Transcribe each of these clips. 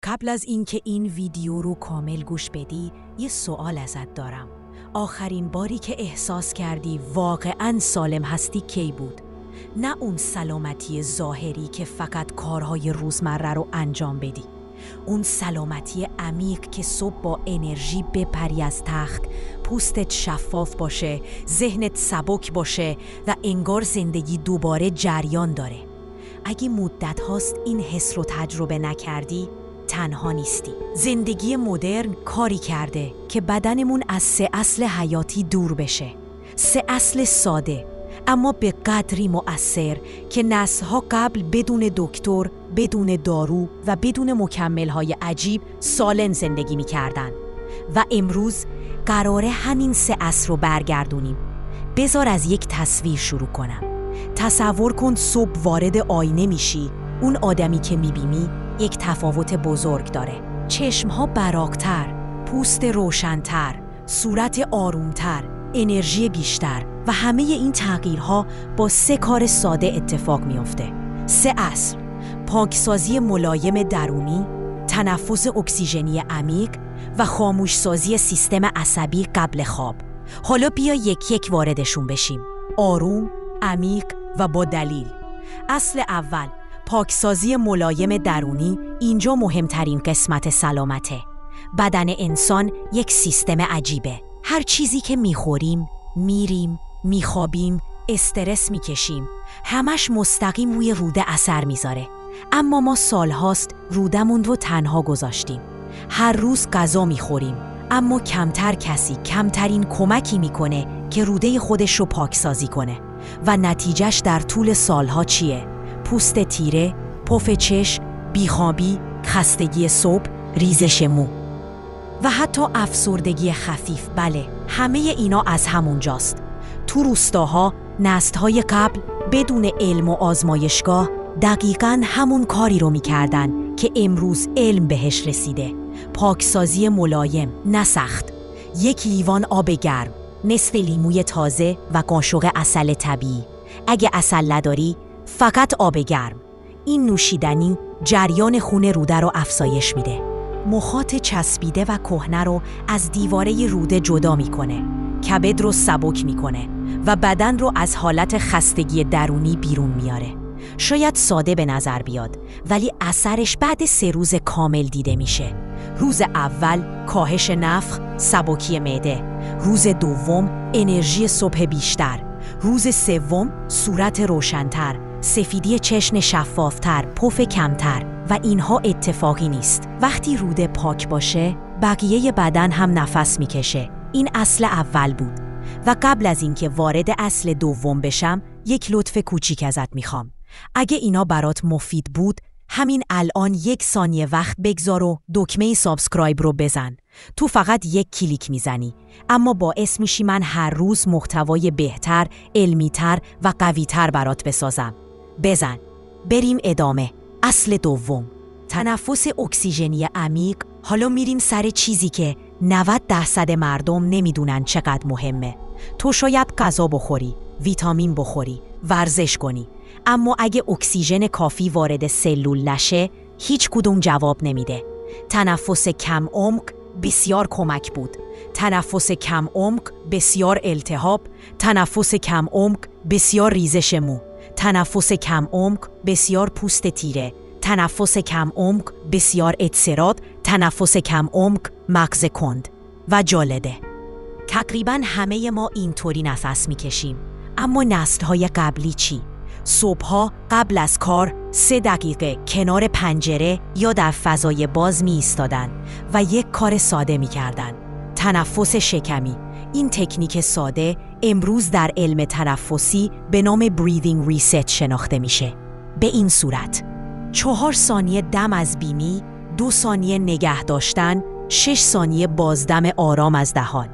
قبل از اینکه این ویدیو رو کامل گوش بدی، یه سوال ازت دارم. آخرین باری که احساس کردی واقعاً سالم هستی کی بود؟ نه اون سلامتی ظاهری که فقط کارهای روزمره رو انجام بدی. اون سلامتی عمیق که صبح با انرژی بپری از تخت، پوستت شفاف باشه، ذهنت سبک باشه و انگار زندگی دوباره جریان داره. اگه مدت هاست این حس رو تجربه نکردی، تنها نیستی. زندگی مدرن کاری کرده که بدنمون از 3 اصل حیاتی دور بشه. 3 اصل ساده اما به قدری مؤثر که نسل‌ها قبل بدون دکتر، بدون دارو و بدون مکمل‌های عجیب سالم زندگی می‌کردن. و امروز قراره همین 3 اصل رو برگردونیم. بذار از یک تصویر شروع کنم. تصور کن صبح وارد آینه میشی، اون آدمی که می‌بینی یک تفاوت بزرگ داره. چشم‌ها براق‌تر، پوست روشن‌تر، صورت آروم‌تر، انرژی بیشتر و همه این تغییرها با 3 کار ساده اتفاق میفته. 3 اصل: پاکسازی ملایم درونی، تنفس اکسیژنی عمیق و خاموشسازی سیستم عصبی قبل خواب. حالا بیا یک یک واردشون بشیم. آروم، عمیق و با دلیل. اصل اول، پاکسازی ملایم درونی. اینجا مهمترین قسمت سلامته. بدن انسان یک سیستم عجیبه. هر چیزی که میخوریم، میریم، میخوابیم، استرس میکشیم، همش مستقیم روی روده اثر میذاره. اما ما سالهاست رودمون رو تنها گذاشتیم. هر روز غذا میخوریم، اما کمترین کمکی میکنه که روده خودش رو پاکسازی کنه. و نتیجهش در طول سالها چیه؟ پوست تیره، پف چشم، بیخوابی، خستگی صبح، ریزش مو و حتی افسردگی خفیف. بله، همه اینا از همونجاست. تو روستاها نسل‌های قبل بدون علم و آزمایشگاه دقیقاً همون کاری رو می‌کردن که امروز علم بهش رسیده. پاکسازی ملایم، نه سخت. 1 لیوان آب گرم، نصف لیموی تازه و قاشق عسل طبیعی. اگه عسل نداری، فقط آب گرم. این نوشیدنی جریان خون روده رو افزایش میده. مخاط چسبیده و کهنه رو از دیواره روده جدا میکنه. کبد رو سبک میکنه و بدن رو از حالت خستگی درونی بیرون میاره. شاید ساده به نظر بیاد، ولی اثرش بعد 3 روز کامل دیده میشه. روز اول کاهش نفخ، سبکی معده. روز دوم انرژی صبح بیشتر. روز سوم صورت روشن‌تر، سفیدی چشم شفافتر، پف کمتر. و اینها اتفاقی نیست. وقتی روده پاک باشه، بقیه بدن هم نفس میکشه. این اصل اول بود. و قبل از اینکه وارد اصل دوم بشم، یک لطف کوچیک ازت میخوام. اگه اینا برات مفید بود، همین الان 1 ثانیه وقت بگذار و دکمه سابسکرایب رو بزن. تو فقط 1 کلیک میزنی، اما باعث میشی من هر روز محتوای بهتر، علمیتر و قویتر برات بسازم. بزن. بریم ادامه. اصل دوم، تنفس اکسیژنی عمیق. حالا میریم سر چیزی که 90% مردم نمیدونن چقدر مهمه. تو شاید غذا بخوری، ویتامین بخوری، ورزش کنی، اما اگه اکسیژن کافی وارد سلول نشه، هیچ کدوم جواب نمیده. تنفس کم عمق بسیار کمک بود. تنفس کم عمق بسیار التهاب، تنفس کم عمق بسیار ریزش مو، تنفس کم عمق بسیار پوست تیره، تنفس کم عمق بسیار اضطراب، تنفس کم عمق مغز کند و جالده. تقریبا همه ما اینطوری نفس میکشیم. اما نسل‌های قبلی چی؟ صبحها قبل از کار 3 دقیقه کنار پنجره یا در فضای باز می ایستادن و یک کار ساده می کردن. تنفس شکمی. این تکنیک ساده امروز در علم تنفسی به نام breathing reset شناخته میشه. به این صورت: 4 ثانیه دم از بینی، 2 ثانیه نگه داشتن، 6 ثانیه بازدم آرام از دهان.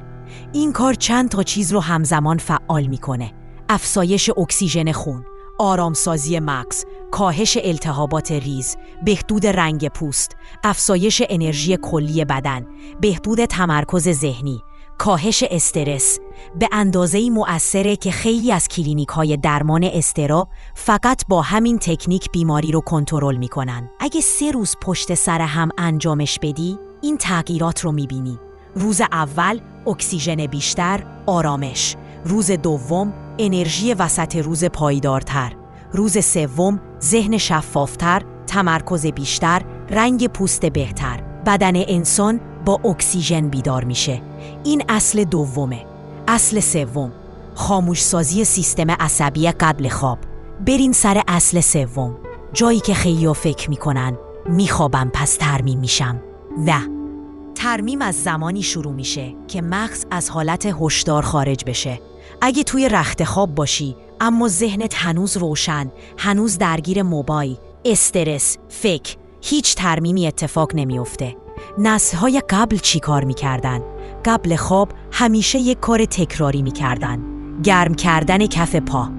این کار چند تا چیز رو همزمان فعال میکنه: افزایش اکسیژن خون، آرامسازی مغز، کاهش التهابات ریز، بهبود رنگ پوست، افزایش انرژی کلی بدن، بهبود تمرکز ذهنی کاهش استرس به اندازه‌ای مؤثره که خیلی از کلینیک‌های درمان اضطراب فقط با همین تکنیک بیماری رو کنترل می‌کنن. اگه 3 روز پشت سر هم انجامش بدی، این تغییرات رو می‌بینی. روز اول اکسیژن بیشتر، آرامش. روز دوم انرژی وسط روز پایدارتر. روز سوم ذهن شفافتر، تمرکز بیشتر، رنگ پوست بهتر. بدن انسان با اکسیژن بیدار میشه. این اصل دومه. اصل سوم، خاموشسازی سیستم عصبی قبل خواب. برین سر اصل سوم، جایی که خیلیا فکر میکنن میخوابم پس ترمیم میشم. نه، ترمیم از زمانی شروع میشه که مغز از حالت هشدار خارج بشه. اگه توی رخت خواب باشی اما ذهنت هنوز روشن، هنوز درگیر موبایل، استرس، فکر، هیچ ترمیمی اتفاق نمیفته. نسل‌های قبل چی کار میکردن؟ قبل خواب همیشه یک کار تکراری میکردن. گرم کردن کف پا،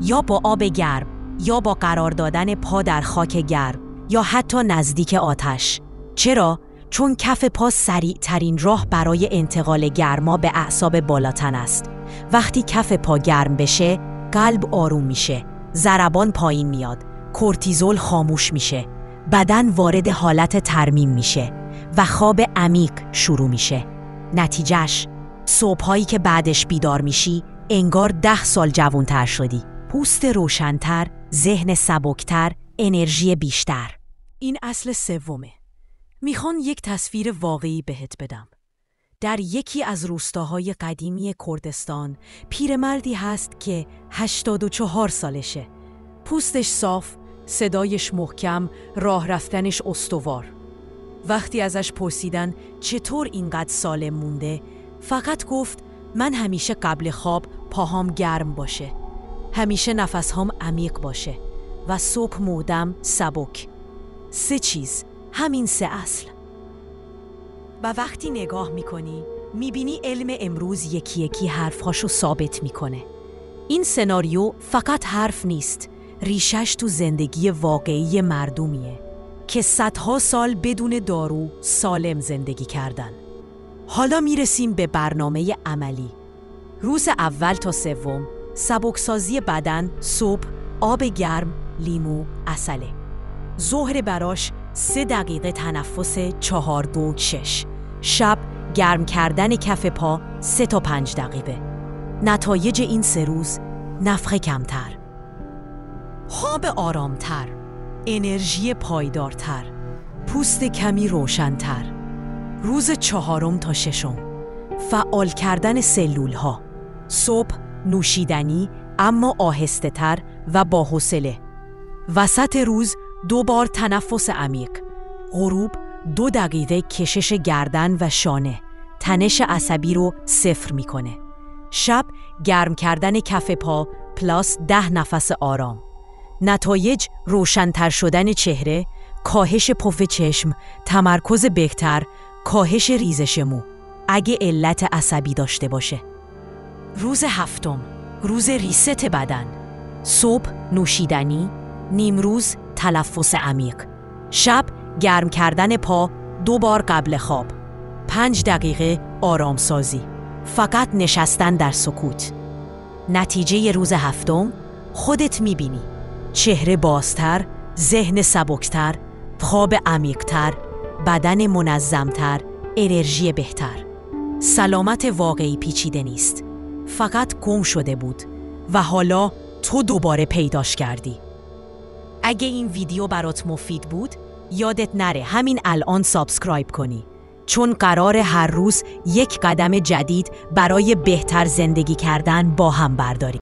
یا با آب گرم، یا با قرار دادن پا در خاک گرم، یا حتی نزدیک آتش. چرا؟ چون کف پا سریع ترین راه برای انتقال گرما به اعصاب بالاتن است. وقتی کف پا گرم بشه، قلب آروم میشه، ضربان پایین میاد، کورتیزول خاموش میشه، بدن وارد حالت ترمیم میشه و خواب عمیق شروع میشه. نتیجهش صبحایی که بعدش بیدار میشی انگار 10 سال جوانتر شدی. پوست روشنتر، ذهن سبکتر، انرژی بیشتر. این اصل سومه. میخوان یک تصویر واقعی بهت بدم. در یکی از روستاهای قدیمی کردستان پیرمردی هست که 84 سالشه. پوستش صاف، صدایش محکم، راه رفتنش استوار. وقتی ازش پرسیدن چطور اینقدر سالم مونده، فقط گفت من همیشه قبل خواب پاهام گرم باشه، همیشه نفسهام عمیق باشه و صبح مودم سبک. 3 چیز، همین 3 اصل. و وقتی نگاه میکنی میبینی علم امروز یکی یکی حرفهاشو ثابت میکنه. این سناریو فقط حرف نیست، ریشش تو زندگی واقعی مردمیه که صدها سال بدون دارو سالم زندگی کردن. حالا میرسیم به برنامه عملی. روز اول تا سوم سبکسازی بدن، صبح آب گرم، لیمو، عسله. ظهر براش 3 دقیقه تنفس 4-2-6. شب گرم کردن کف پا 3 تا 5 دقیقه. نتایج این 3 روز: نفخ کمتر، خواب آرامتر، انرژی پایدارتر، پوست کمی روشنتر. روز 4 تا 6 فعال کردن سلول ها. صبح نوشیدنی اما آهسته تر و با حوصله. وسط روز 2 بار تنفس عمیق. غروب 2 دقیقه کشش گردن و شانه. تنش عصبی رو 0 میکنه. شب گرم کردن کف پا پلاس 10 نفس آرام. نتایج: روشن‌تر شدن چهره، کاهش پف چشم، تمرکز بهتر، کاهش ریزش مو اگه علت عصبی داشته باشه. روز 7 روز ریست بدن. صبح نوشیدنی، نیمروز تنفس عمیق. شب گرم کردن پا 2 بار قبل خواب. 5 دقیقه آرام سازی. فقط نشستن در سکوت. نتیجه روز 7: خودت میبینی. چهره بازتر، ذهن سبکتر، خواب عمیقتر، بدن منظمتر، انرژی بهتر. سلامت واقعی پیچیده نیست، فقط گم شده بود و حالا تو دوباره پیداش کردی. اگه این ویدیو برات مفید بود، یادت نره همین الان سابسکرایب کنی، چون قرار هر روز یک قدم جدید برای بهتر زندگی کردن با هم برداریم.